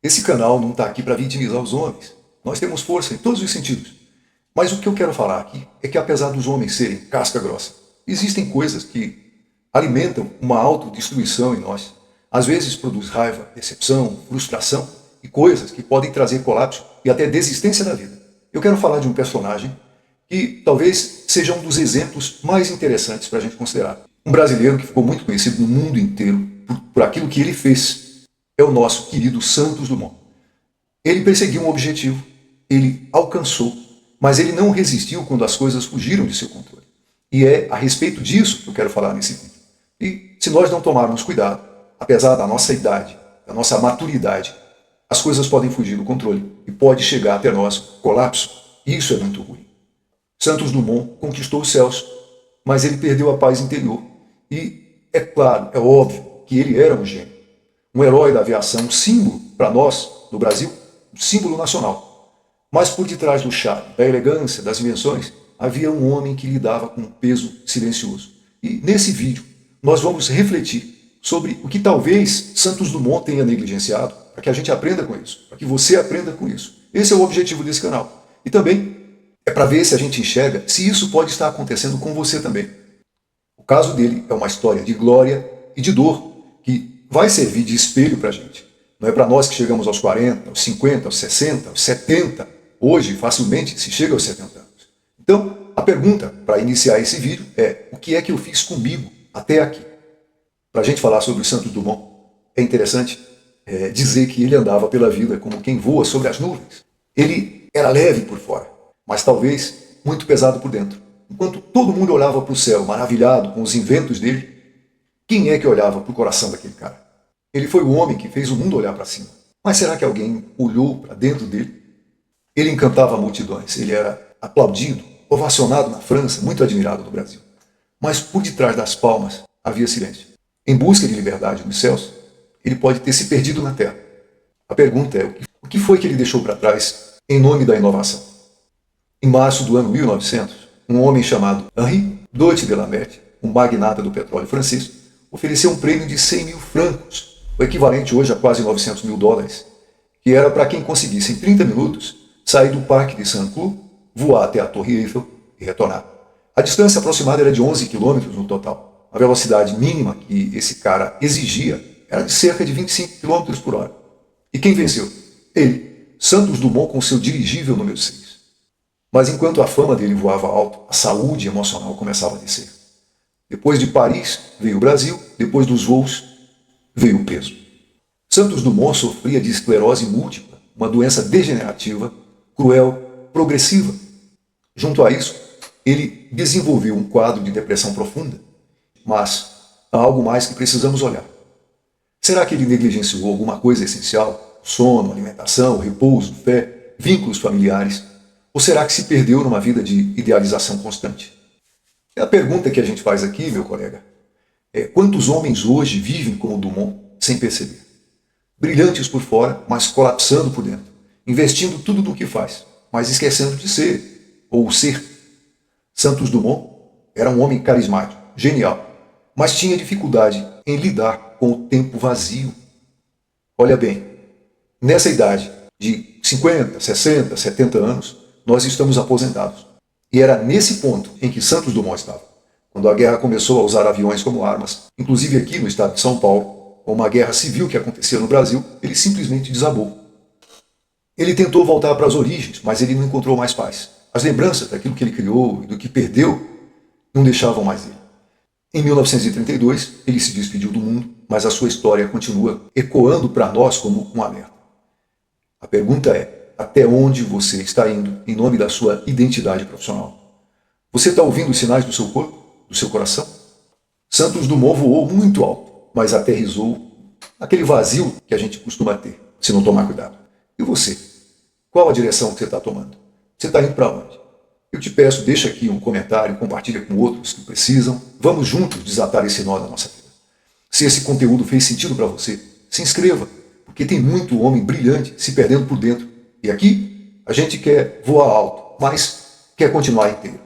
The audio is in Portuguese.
Esse canal não está aqui para vitimizar os homens. Nós temos força em todos os sentidos. Mas o que eu quero falar aqui é que, apesar dos homens serem casca grossa, existem coisas que alimentam uma autodestruição em nós. Às vezes produz raiva, decepção, frustração e coisas que podem trazer colapso e até desistência da vida. Eu quero falar de um personagem que talvez seja um dos exemplos mais interessantes para a gente considerar. Um brasileiro que ficou muito conhecido no mundo inteiro por aquilo que ele fez. É o nosso querido Santos Dumont. Ele perseguiu um objetivo, ele alcançou, mas ele não resistiu quando as coisas fugiram de seu controle. E é a respeito disso que eu quero falar nesse vídeo. E se nós não tomarmos cuidado, apesar da nossa idade, da nossa maturidade, as coisas podem fugir do controle e pode chegar até nós colapso. E isso é muito ruim. Santos Dumont conquistou os céus, mas ele perdeu a paz interior. E é claro, é óbvio que ele era um gênio, um herói da aviação, um símbolo para nós, do Brasil, um símbolo nacional. Mas por detrás do charme, da elegância, das invenções, havia um homem que lidava com um peso silencioso. E nesse vídeo nós vamos refletir sobre o que talvez Santos Dumont tenha negligenciado, para que a gente aprenda com isso, para que você aprenda com isso. Esse é o objetivo desse canal. E também é para ver se a gente enxerga se isso pode estar acontecendo com você também. O caso dele é uma história de glória e de dor que vai servir de espelho para a gente. Não é para nós que chegamos aos 40, aos 50, aos 60, aos 70. Hoje, facilmente, se chega aos 70 anos. Então, a pergunta para iniciar esse vídeo é: o que é que eu fiz comigo até aqui? Para a gente falar sobre o Santos Dumont, é interessante dizer que ele andava pela vida como quem voa sobre as nuvens. Ele era leve por fora, mas talvez muito pesado por dentro. Enquanto todo mundo olhava para o céu, maravilhado com os inventos dele, quem é que olhava para o coração daquele cara? Ele foi o homem que fez o mundo olhar para cima. Mas será que alguém olhou para dentro dele? Ele encantava multidões, ele era aplaudido, ovacionado na França, muito admirado no Brasil. Mas por detrás das palmas havia silêncio. Em busca de liberdade nos céus, ele pode ter se perdido na terra. A pergunta é: o que foi que ele deixou para trás em nome da inovação? Em março do ano 1900, um homem chamado Henri Dutch de Lambert, um magnata do petróleo francês, ofereceu um prêmio de 100 mil francos, o equivalente hoje a quase 900 mil dólares, que era para quem conseguisse em 30 minutos sair do Parque de Saint-Cloud, voar até a Torre Eiffel e retornar. A distância aproximada era de 11 quilômetros no total. A velocidade mínima que esse cara exigia era de cerca de 25 km por hora. E quem venceu? Ele, Santos Dumont, com seu dirigível número 6. Mas enquanto a fama dele voava alto, a saúde emocional começava a descer. Depois de Paris, veio o Brasil, depois dos voos, veio o peso. Santos Dumont sofria de esclerose múltipla, uma doença degenerativa, cruel, progressiva. Junto a isso, ele desenvolveu um quadro de depressão profunda. Mas há algo mais que precisamos olhar. Será que ele negligenciou alguma coisa essencial? Sono, alimentação, repouso, fé, vínculos familiares? Ou será que se perdeu numa vida de idealização constante? É a pergunta que a gente faz aqui, meu colega. Quantos homens hoje vivem como Dumont sem perceber? Brilhantes por fora, mas colapsando por dentro. Investindo tudo no que faz, mas esquecendo de ser, ou ser. Santos Dumont era um homem carismático, genial, mas tinha dificuldade em lidar com o tempo vazio. Olha bem, nessa idade de 50, 60, 70 anos, nós estamos aposentados. E era nesse ponto em que Santos Dumont estava. Quando a guerra começou a usar aviões como armas, inclusive aqui no estado de São Paulo, com uma guerra civil que acontecia no Brasil, ele simplesmente desabou. Ele tentou voltar para as origens, mas ele não encontrou mais paz. As lembranças daquilo que ele criou e do que perdeu não deixavam mais ele. Em 1932, ele se despediu do mundo, mas a sua história continua ecoando para nós como um alerta. A pergunta é: até onde você está indo em nome da sua identidade profissional? Você está ouvindo os sinais do seu corpo, do seu coração? Santos Dumont voou muito alto, mas aterrissou naquele vazio que a gente costuma ter, se não tomar cuidado. E você? Qual a direção que você está tomando? Você está indo para onde? Eu te peço, deixa aqui um comentário, compartilha com outros que precisam. Vamos juntos desatar esse nó da nossa vida. Se esse conteúdo fez sentido para você, se inscreva, porque tem muito homem brilhante se perdendo por dentro. E aqui, a gente quer voar alto, mas quer continuar inteiro.